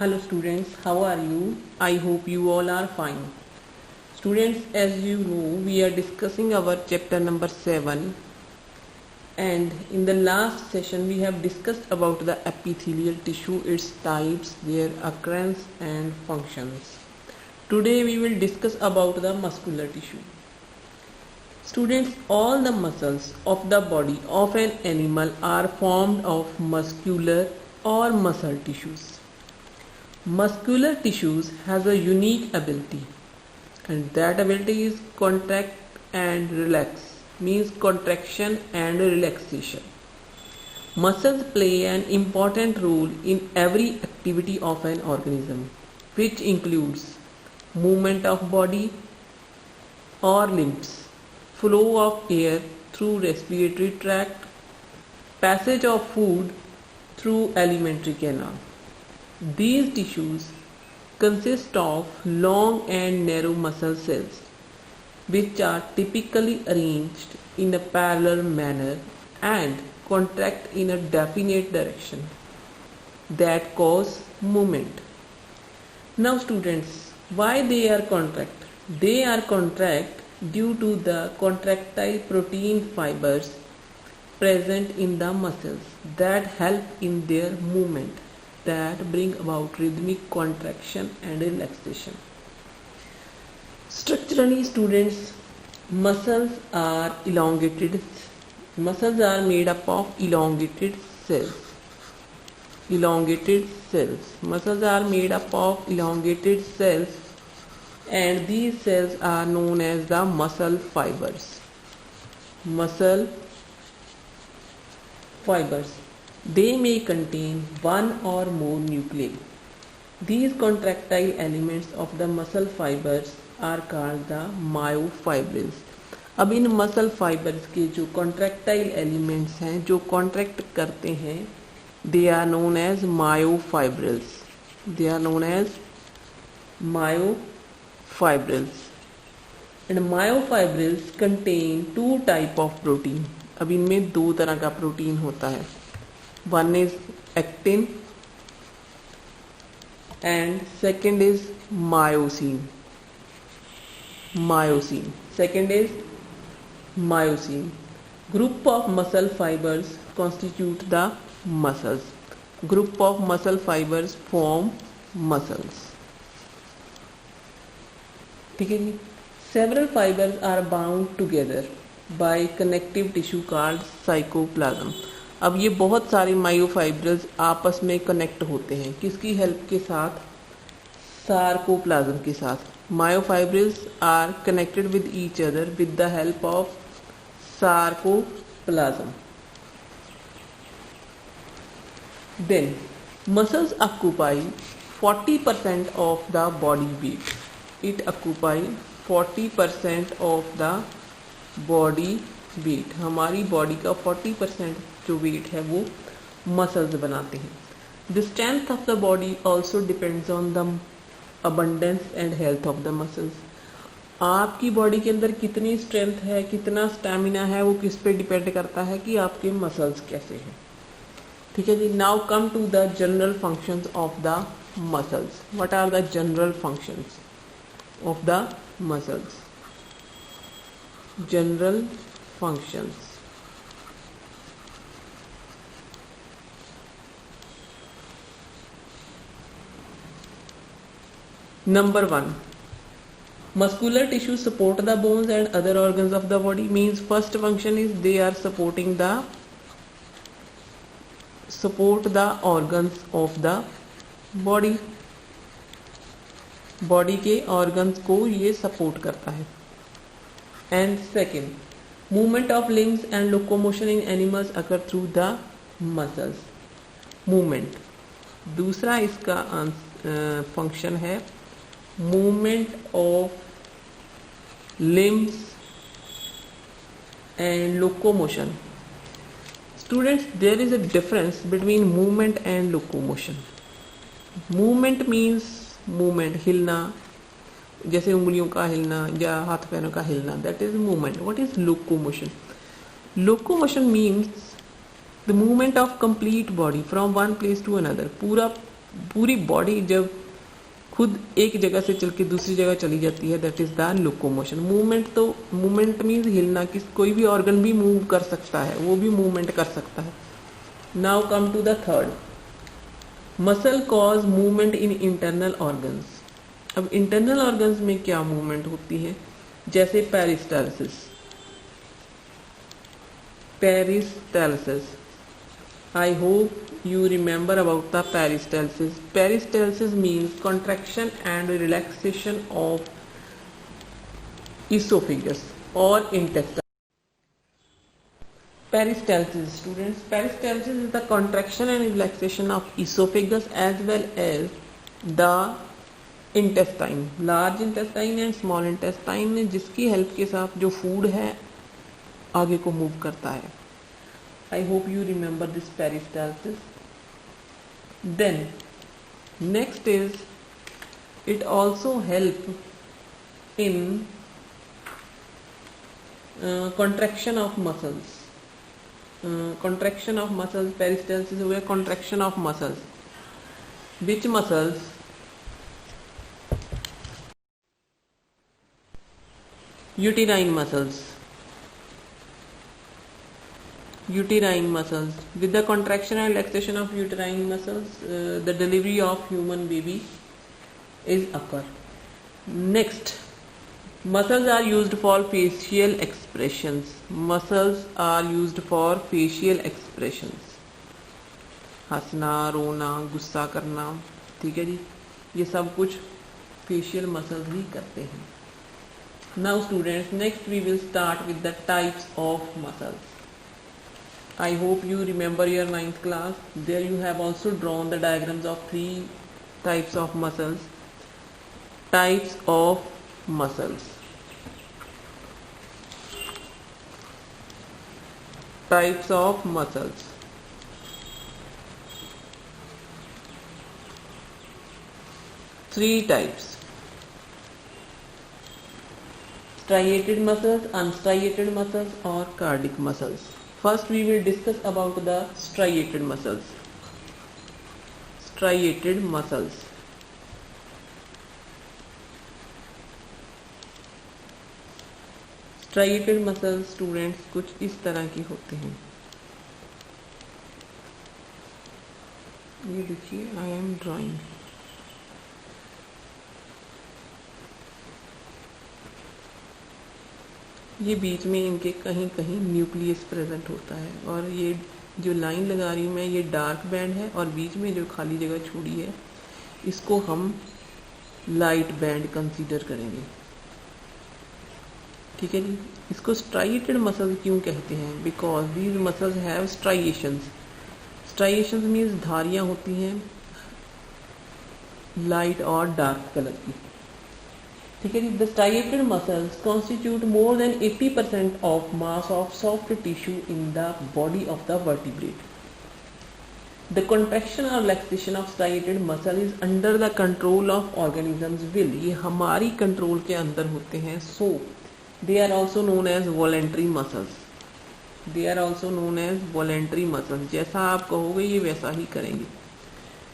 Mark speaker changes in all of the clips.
Speaker 1: Hello students, how are you? I hope you all are fine. Students, as you know, we are discussing our chapter number 7, and in the last session we have discussed about the epithelial tissue, its types, their occurrence and functions. Today we will discuss about the muscular tissue. Students, all the muscles of the body of an animal are formed of muscular or muscle tissues. Muscular tissues has a unique ability, and that ability is contract and relax, means contraction and relaxation. Muscles play an important role in every activity of an organism, which includes movement of body or limbs, flow of air through respiratory tract, passage of food through alimentary canal. These tissues consist of long and narrow muscle cells, which are typically arranged in a parallel manner and contract in a definite direction that cause movement. Now students, why they are contract? They are contract due to the contractile protein fibers present in the muscles that help in their movement, that bring about rhythmic contraction and relaxation. Structurally, students, muscles are elongated. Muscles are made up of elongated cells. Elongated cells. Muscles are made up of elongated cells, and these cells are known as the muscle fibers. Muscle fibers. They may contain one or more nuclei. These contractile elements of the muscle fibers are called the myofibrils. अब इन muscle fibres के जो contractile elements हैं जो contract करते हैं, they are known as myofibrils. They are known as myofibrils. And myofibrils contain two type of protein. अब इनमें दो तरह का प्रोटीन होता है. One is actin and second is myosin. Second is myosin. Group of muscle fibers constitute the muscles. Group of muscle fibers form muscles. ठीक है जी. Several fibers are bound together by connective tissue called cytoplasm. अब ये बहुत सारे myofibrils आपस में connect होते हैं. किसकी हेल्प के साथ? सार्कोप्लाज्म के साथ. Myofibrils are connected with each other with the help of sarcoplasm. Then muscles occupy 40% of the body weight. It occupy 40% of the body weight. हमारी बॉडी का 40% जो वेट है वो मसल्स बनाते हैं. The strength of the body also depends on the abundance and health of the muscles. आपकी body के अंदर कितनी स्ट्रेंथ है, कितना स्टेमिना है, वो किस पे डिपेंड करता है कि आपके मसल्स कैसे हैं. ठीक है जी. Now come to the general functions of the muscles. What are the general functions of the muscles? General functions. Number 1, muscular tissue support the bones and other organs of the body. Means first function is they are support the organs of the body. Body के organs को ये support करता है. And second, movement of limbs and locomotion in animals occur through the muscles. movement. दूसरा इसका function है movement of limbs and locomotion. Students, there is a difference between movement and locomotion. movement means movement, हिलना, जैसे उंगलियों का हिलना या हाथ पैरों का हिलना, that is movement. What is locomotion? Locomotion means the movement of complete body from one place to another. पूरा पूरी बॉडी जब खुद एक जगह से चल के दूसरी जगह चली जाती है, that is the locomotion. Movement, तो मूवमेंट मीन्स हिलना, किस कोई भी ऑर्गन भी मूव कर सकता है, वो भी मूवमेंट कर सकता है। Now come to the third, muscle cause movement in internal organs. अब इंटरनल ऑर्गन्स में क्या मूवमेंट होती है, जैसे peristalsis. Peristalsis, I hope you remember about the peristalsis. Peristalsis means contraction and relaxation of esophagus or intestine. Peristalsis, students, peristalsis is the contraction and relaxation of esophagus as well as the intestine, large intestine and small intestine, जिसकी help के साथ जो food है आगे को move करता है। I hope you remember this peristalsis. Then next is, it also help in contraction of muscles. Contraction of muscles, peristalsis हो गया contraction of muscles. Which muscles? Uterine muscles. Uterine muscles. With the contraction and relaxation of uterine muscles, the delivery of human baby is occur. Next, muscles are used for facial expressions. Muscles are used for facial expressions. हंसना, रोना, गुस्सा करना, ठीक है जी, ये सब कुछ facial muscles ही करते हैं। Now students, next we will start with the types of muscles. I hope you remember your 9th class. There you have also drawn the diagrams of 3 types of muscles. Types of muscles. Types of muscles. Three types: striated muscles, unstriated muscles, or cardiac muscles. First we will discuss about the striated muscles. Striated muscles. Striated muscles students कुछ इस तरह की होते हैं। ये देखिए, I am drawing. ये बीच में इनके कहीं कहीं न्यूक्लियस प्रेजेंट होता है, और ये जो लाइन लगा रही हूँ मैं, ये डार्क बैंड है, और बीच में जो खाली जगह छोड़ी है इसको हम लाइट बैंड कंसीडर करेंगे, ठीक है जी। इसको स्ट्राइएटेड मसल्स क्यों कहते हैं? Because these muscles have striations. Striations means धारियाँ होती हैं लाइट और डार्क कलर की, ठीक है जी। The striated muscles constitute more than 80% of mass of soft tissue in the body of the vertebrate. The contraction और relaxation of striated muscle is under the control of organism's will. ये हमारी control के अंदर होते हैं, so they are also known as voluntary muscles. They are also known as voluntary muscles. जैसा आप कहोगे ये वैसा ही करेंगे,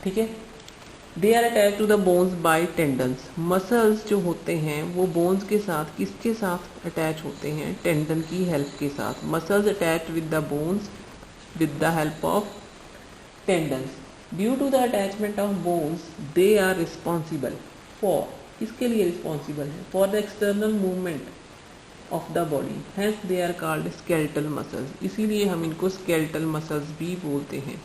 Speaker 1: ठीक है। They are attach to the bones by tendons. Muscles जो होते हैं वो बोन्स के साथ किसके साथ अटैच होते हैं? टेंडन की हेल्प के साथ। Muscles attach with the bones with the help of tendons. Due to the attachment of bones they are responsible for, किसके लिए रिस्पॉन्सिबल है? For the external movement of the body, hence they are called skeletal muscles. इसीलिए हम इनको skeletal muscles भी बोलते हैं,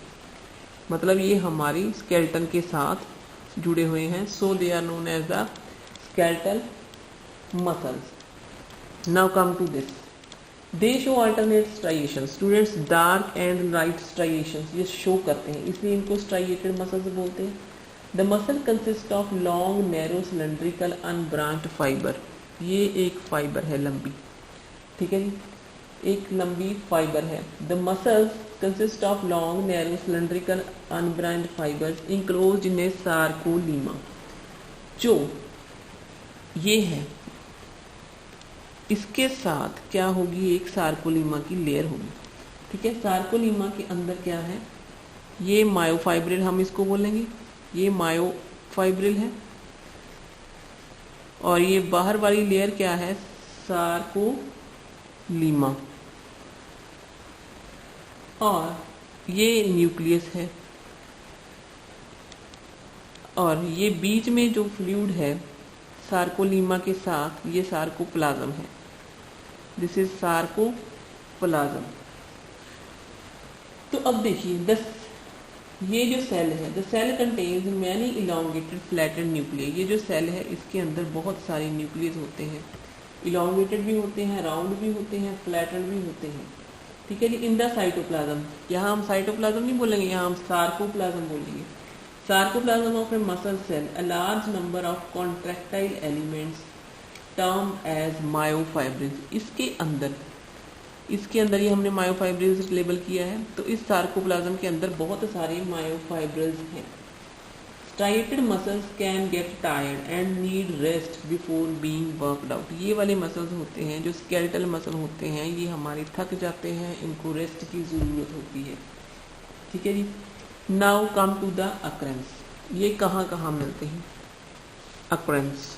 Speaker 1: मतलब ये हमारी स्केलेटन के साथ जुड़े हुए हैं, so they are known as the skeletal muscles. Now come to this, they show alternate striation. Students, dark and light striation ये शो करते हैं, इसलिए इनको स्ट्राइएटेड मसल्स बोलते हैं। The muscle consist of long narrow cylindrical unbranched fibre. ये एक fibre है लंबी, ठीक है जी, एक लंबी फाइबर है। The muscles consist of long narrow cylindrical unbranched fibres enclosed इन ए सार्कोलीमा। जो ये है इसके साथ क्या होगी? एक सार्कोलीमा की लेयर होगी, ठीक है। सार्कोलीमा के अंदर क्या है? ये मायोफाइब्रिल हम इसको बोलेंगे, ये मायोफाइब्रिल है, और ये बाहर वाली लेयर क्या है, सार्कोलीमा, और ये न्यूक्लियस है, और ये बीच में जो फ्लूइड है सार्कोलीमा के साथ, ये सार्कोप्लाज्म है। This is sarcoplasm. तो अब देखिए ये जो सेल है, the cell contains many elongated flatted nuclear. ये जो सेल है इसके अंदर बहुत सारे न्यूक्लियस होते हैं, इलांगेटेड भी होते हैं, राउंड भी होते हैं, फ्लैटेड भी होते हैं। ठीक है जी। इन द साइटोप्लाज्म, यहाँ हम साइटोप्लाज्म नहीं बोलेंगे, यहाँ हम सार्कोप्लाज्म बोलेंगे। Sarcoplasm of a muscle cell, a large number of contractile elements term as myofibrils. इसके अंदर ये हमने मायोफाइब्रिल्स लेबल किया है। तो इस सार्कोप्लाज्म के अंदर बहुत सारे मायोफाइब्रिल्स हैं। Striated muscles can get tired and need rest before being worked out. ये वाले मसल्स होते हैं जो स्केलेटल मसल होते हैं, ये हमारे थक जाते हैं, इनको रेस्ट की ज़रूरत होती है। ठीक है जी। Now come to the occurrence. ये कहाँ कहाँ मिलते हैं? Occurrence,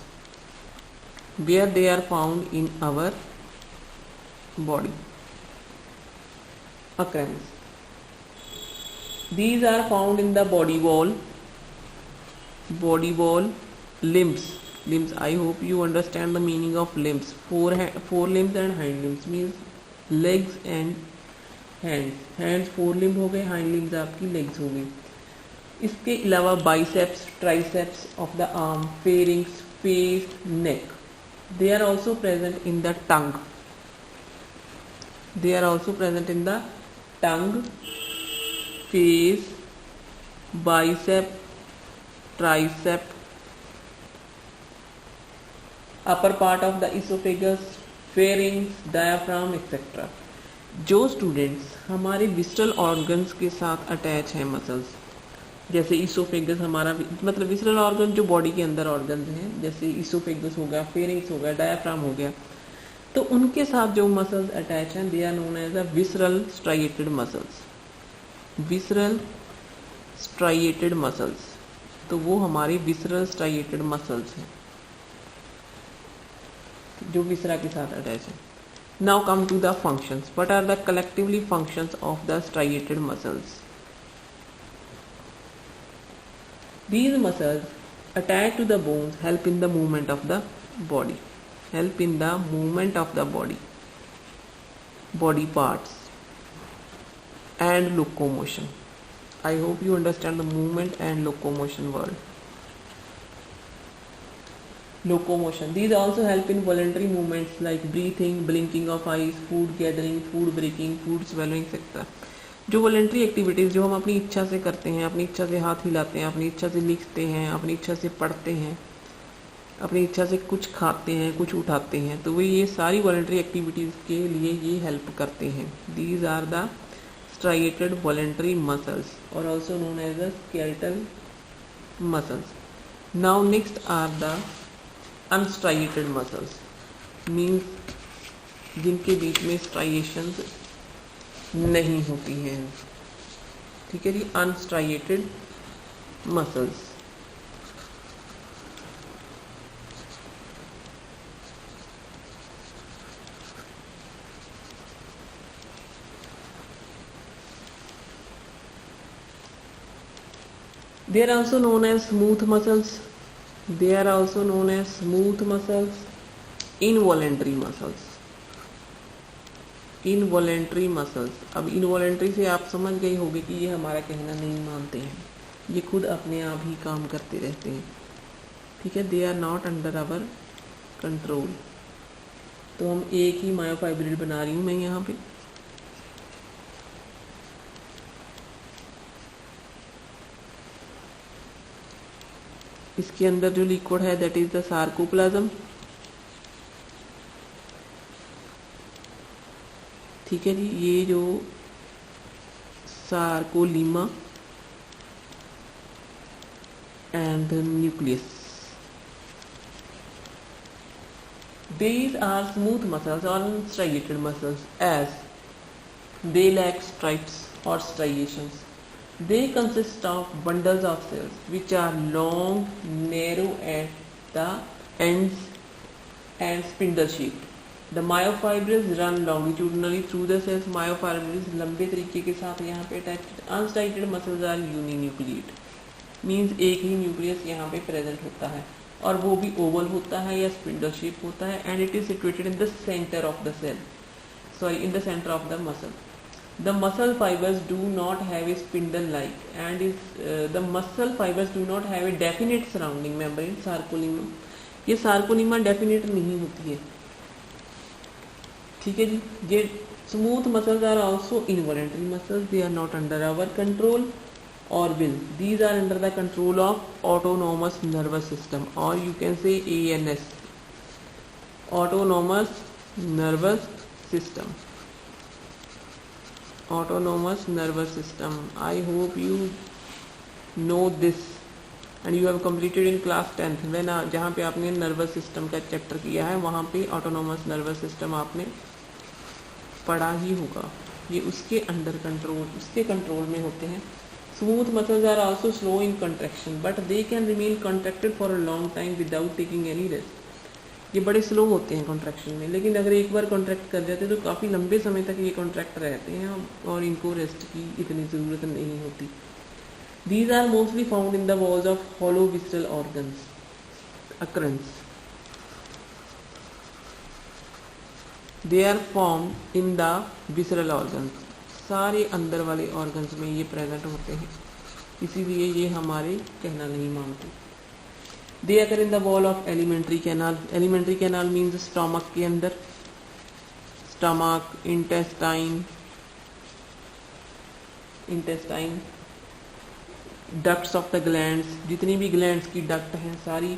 Speaker 1: where they are found in our body. Occurrence. These are found in the body wall, limbs. I hope you understand the meaning of limbs. Four limbs and hind limbs means legs and hands. Hands four limb हो गए, hind limbs आपकी legs हो गई। इसके अलावा biceps, triceps of the arm, pharynx, face, neck. They are also present in the tongue. Tongue, face, bicep, tricep, upper part of the esophagus, pharynx, diaphragm, etc. जो students हमारे visceral organs के साथ attach हैं muscles, जैसे oesophagus हमारा मतलब visceral organ जो body के अंदर ऑर्गन्स हैं, जैसे इसोफेगस हो गया, फेरिंग्स हो गया, डायफ्राम हो गया, तो उनके साथ जो मसल्स अटैच हैं they are known as a visceral striated muscles. Visceral striated muscles, तो वो हमारी विसरल स्ट्राइएटेड मसल्स हैं जो विसरा के साथ अटैच है। Now come to the functions. What are the collectively functions of the striated muscles? These muscles attached to the bones help in the movement of the body. Body parts and locomotion. I hope you understand the movement and locomotion word. Locomotion. These also help in voluntary movements like breathing, blinking of eyes, food gathering, food breaking, food swallowing, etc. जो voluntary activities जो हम अपनी इच्छा से करते हैं, अपनी इच्छा से हाथ हिलाते हैं, अपनी इच्छा से लिखते हैं, अपनी इच्छा से पढ़ते हैं, अपनी इच्छा से कुछ खाते हैं, कुछ उठाते हैं, तो वे ये सारी वॉलेंट्री एक्टिविटीज़ के लिए ये हेल्प करते हैं। These are the striated voluntary muscles और also known as the skeletal muscles. Now next are the unstriated muscles, means जिनके बीच में स्ट्राइएशंस नहीं होती हैं। ठीक है जी। Unstriated muscles, they are also known as smooth muscles. Involuntary muscles. अब इनवॉलेंट्री से आप समझ गए होंगे कि ये हमारा कहना नहीं मानते हैं, ये खुद अपने आप ही काम करते रहते हैं। ठीक है। They are not under our control. तो हम एक ही मायोफाइब्रिल बना रही हूँ मैं यहाँ पे। इसके अंदर जो लिक्विड है दैट इज द सार्कोप्लाज्म। ठीक है जी। ये जो सार्कोलीमा and nucleus, these are smooth muscles or striated muscles as they lack stripes or striations. They consist of bundles of cells which are long, narrow at the ends and spindle shaped. The myofibrils run longitudinally through the cells. Myofibrils लंबे तरीके के साथ यहाँ पे attached. Untitled muscles are uninucleate. Means एक ही nucleus यहाँ पे present होता है और वो भी ओवल होता है या स्पिंडल शेप होता है. And it is situated in the centre of the cell, sorry in the centre of the muscle. The muscle fibers do not have a spindle-like and the muscle fibers do not have a definite surrounding membrane, sarcolemma. ये sarcolemma definite नहीं होती है, ठीक है जी. ये smooth muscles are also involuntary muscles. They are not under our control or will. These are under the control of autonomous nervous system, or you can say ANS, autonomous nervous system. Autonomous nervous system. I hope you know this and you have completed in class 10th. when जहाँ पे आपने nervous system का chapter किया है वहाँ पे autonomous nervous system आपने पढ़ा ही होगा. ये उसके अंडर कंट्रोल, उसके कंट्रोल में होते हैं. Smooth muscles are also slow in contraction but they can remain contracted for a long time without taking any rest. ये बड़े स्लो होते हैं कॉन्ट्रैक्शन में, लेकिन अगर एक बार कॉन्ट्रैक्ट कर जाते हैं तो काफ़ी लंबे समय तक ये कॉन्ट्रैक्ट रहते हैं और इनको रेस्ट की इतनी ज़रूरत नहीं होती. These are mostly found in the walls of hollow visceral organs occurs. They are form in the visceral organs. सारे अंदर वाले ऑर्गन्स में ये प्रेजेंट होते हैं, इसीलिए ये हमारे कहना नहीं मानते. They occur in the wall of alimentary canal. Alimentary canal means stomach के अंदर, stomach, intestine, ducts of the glands. जितनी भी glands की duct हैं सारी,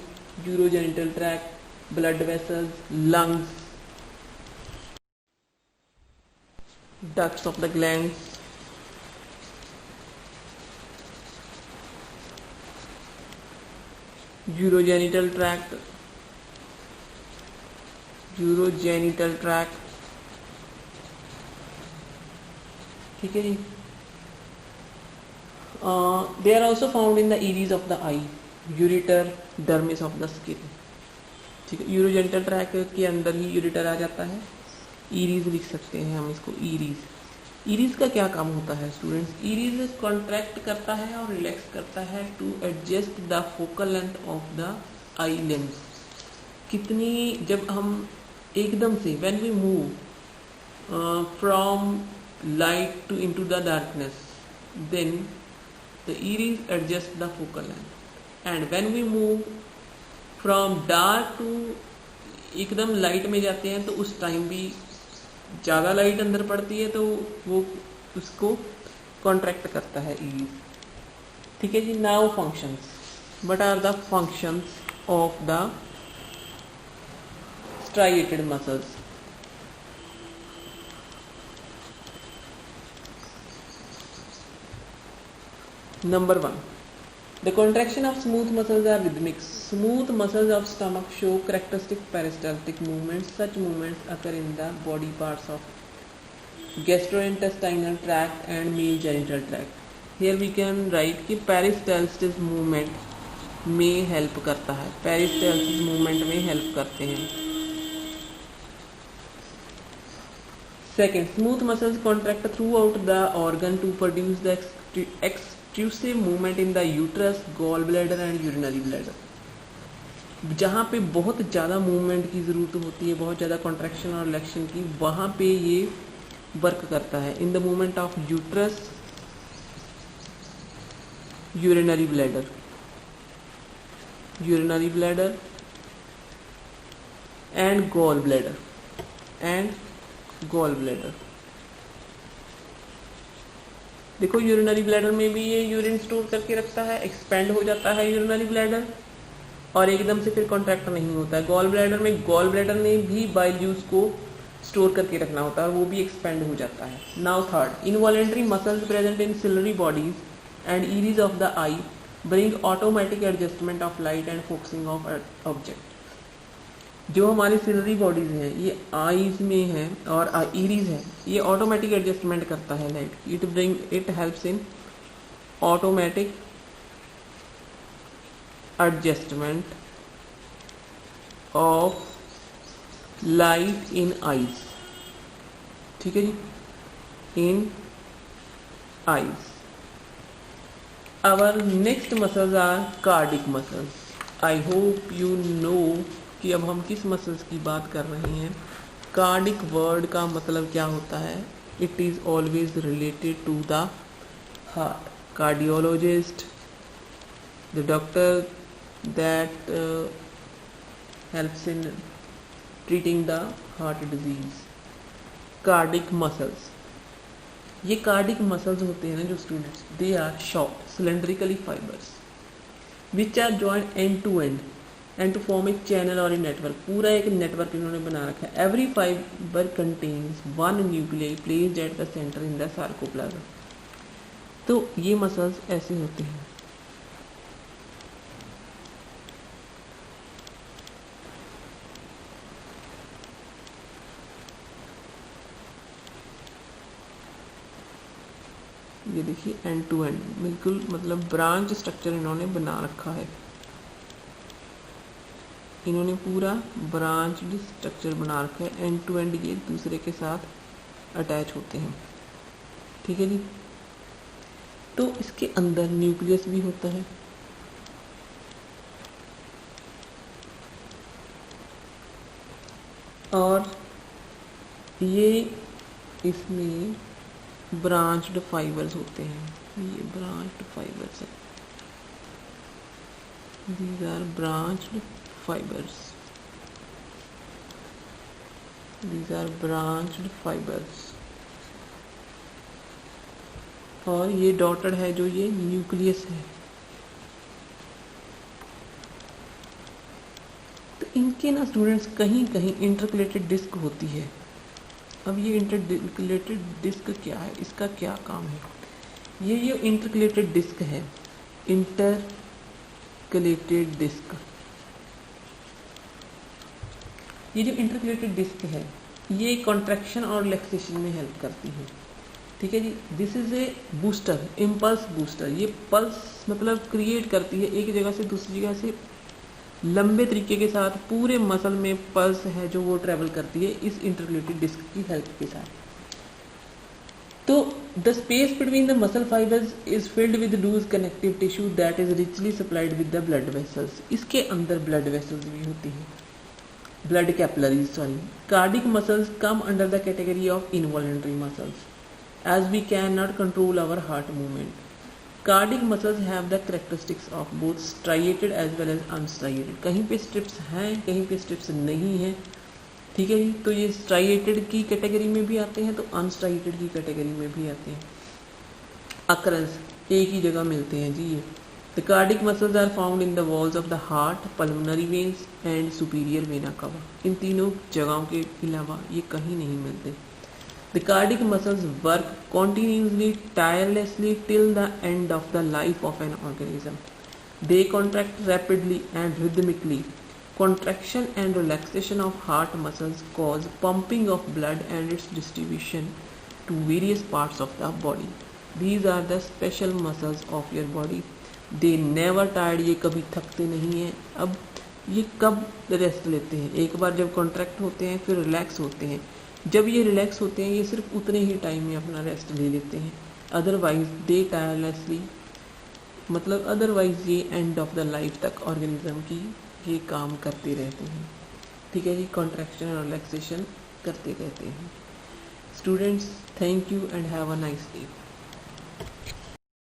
Speaker 1: urogenital tract, blood vessels, lungs, ducts of the glands, urogenital tract, ठीक है जी. They are also found in the iris of the eye, ureter, dermis of the skin. ठीक है, urogenital tract के अंदर ही ureter आ जाता है. iris लिख सकते हैं हम इसको, iris. इरीज का क्या काम होता है स्टूडेंट्स? इरीज कॉन्ट्रैक्ट करता है और रिलैक्स करता है to adjust the focal length of the eye lens. कितनी, जब हम एकदम से when we move from light to into the darkness then the iris adjust the focal length and when we move from dark to एकदम light में जाते हैं तो उस टाइम भी ज़्यादा लाइट अंदर पड़ती है तो वो उसको कॉन्ट्रैक्ट करता है इरीज. ठीक है जी. Now functions. What are the functions of the striated muscles? Number 1. The contraction of smooth muscles are rhythmic. Smooth muscles of stomach show characteristic peristaltic movements. Such movements occur in the body parts of gastrointestinal tract and male genital tract. Here we can write कि peristaltic movement में help करता है. Peristaltic movement में help करते हैं. Second, smooth muscles contract throughout the organ to produce the extrusive movement in the uterus, gallbladder and urinary bladder. जहाँ पे बहुत ज़्यादा मूवमेंट की ज़रूरत होती है, बहुत ज़्यादा कॉन्ट्रैक्शन और रिलैक्शन की, वहाँ पे ये वर्क करता है. In the movement of uterus, urinary bladder and gall bladder. देखो यूरिनरी ब्लैडर में भी ये यूरिन स्टोर करके रखता है, एक्सपेंड हो जाता है यूरिनरी ब्लैडर और एकदम से फिर कॉन्ट्रैक्ट नहीं होता है. गॉल ब्लैडर में भी बाइल जूस को स्टोर करके रखना होता है और वो भी एक्सपेंड हो जाता है. Now third, involuntary muscles present in ciliary bodies and iris of the eye bring automatic adjustment of light and focusing of object. जो हमारी सिलरी बॉडीज हैं ये आईज में है और इरीज है, ये ऑटोमेटिक एडजस्टमेंट करता है light. It helps in automatic adjustment of light in eyes, ठीक है जी, in eyes. Our next muscles are cardiac muscles. I hope you know कि अब हम किस मसल्स की बात कर रहे हैं। कार्डिक वर्ड का मतलब क्या होता है? It is always related to the heart. Cardiologist, the doctor that helps in treating the heart disease. Cardiac muscles, ये कार्डिक मसल्स होते हैं ना जो students, they are short cylindrically fibres which are joint end to end to form a channel और a network. पूरा एक network इन्होंने बना रखा है। Every fibre contains one nuclei placed at the centre in the sarcoplasm. तो ये muscles ऐसे होते हैं। ये देखिए एंड टू एंड, बिल्कुल मतलब ब्रांच स्ट्रक्चर इन्होंने बना रखा है। इन्होंने पूरा ब्रांच स्ट्रक्चर बना रखा है। एंड टू एंड ये दूसरे के साथ अटैच होते हैं, ठीक है जी। तो इसके अंदर न्यूक्लियस भी होता है। और ये इसमें ब्रांच्ड फाइबर्स होते हैं। ये ब्रांच्ड फाइबर्स है, these are branched fibres, these are branched fibres. और ये डॉटेड है जो ये न्यूक्लियस है। तो इनके ना स्टूडेंट्स कहीं कहीं इंटरकलेटेड डिस्क होती है। अब ये इंटरकलेटेड डिस्क क्या है, इसका क्या काम है? ये इंटरकलेटेड डिस्क है, इंटरकलेटेड डिस्क। ये जो इंटरकलेटेड डिस्क है ये कॉन्ट्रैक्शन और रिलैक्सेशन में हेल्प करती है, ठीक है जी। This is a booster, impulse booster. ये पल्स मतलब क्रिएट करती है, एक जगह से दूसरी जगह से लंबे तरीके के साथ पूरे मसल में पल्स है जो वो ट्रेवल करती है इस इंटरकलेटेड डिस्क की हेल्प के साथ। तो the space between the muscle fibres is filled with loose connective tissue that is richly supplied with the blood vessels. इसके अंदर ब्लड वेसल्स भी होती हैं, blood capillaries sorry. Cardiac muscles come under the category of involuntary muscles as we cannot control our heart movement. Cardiac muscles have the characteristics of both striated as well as unstriated. कहीं पे strips हैं, कहीं पे strips नहीं हैं, ठीक है जी। तो ये स्ट्राइएटेड की कैटेगरी में भी आते हैं तो अनस्ट्राइएटेड की कैटेगरी में भी आते हैं। अकरेंस एक ही जगह मिलते हैं जी ये। The cardiac muscles are found in the walls of the heart, pulmonary veins and superior vena cava. इन तीनों जगहों के अलावा ये कहीं नहीं मिलते। The cardiac muscles work continuously, tirelessly till the end of the life of an organism. They contract rapidly and rhythmically. Contraction and relaxation of heart muscles cause pumping of blood and its distribution to various parts of the body. These are the special muscles of your body. They never tired. ये कभी थकते नहीं हैं। अब ये कब rest लेते हैं? एक बार जब कॉन्ट्रैक्ट होते हैं फिर रिलैक्स होते हैं। जब ये रिलैक्स होते हैं ये सिर्फ उतने ही टाइम में अपना रेस्ट ले लेते हैं। अदरवाइज दे टायरलेसली, मतलब अदरवाइज ये एंड ऑफ द लाइफ तक ऑर्गेनिज्म की ये काम करते रहते हैं, ठीक है जी। कॉन्ट्रैक्शन और रिलैक्सेशन करते रहते हैं। Students, thank you and have a nice day.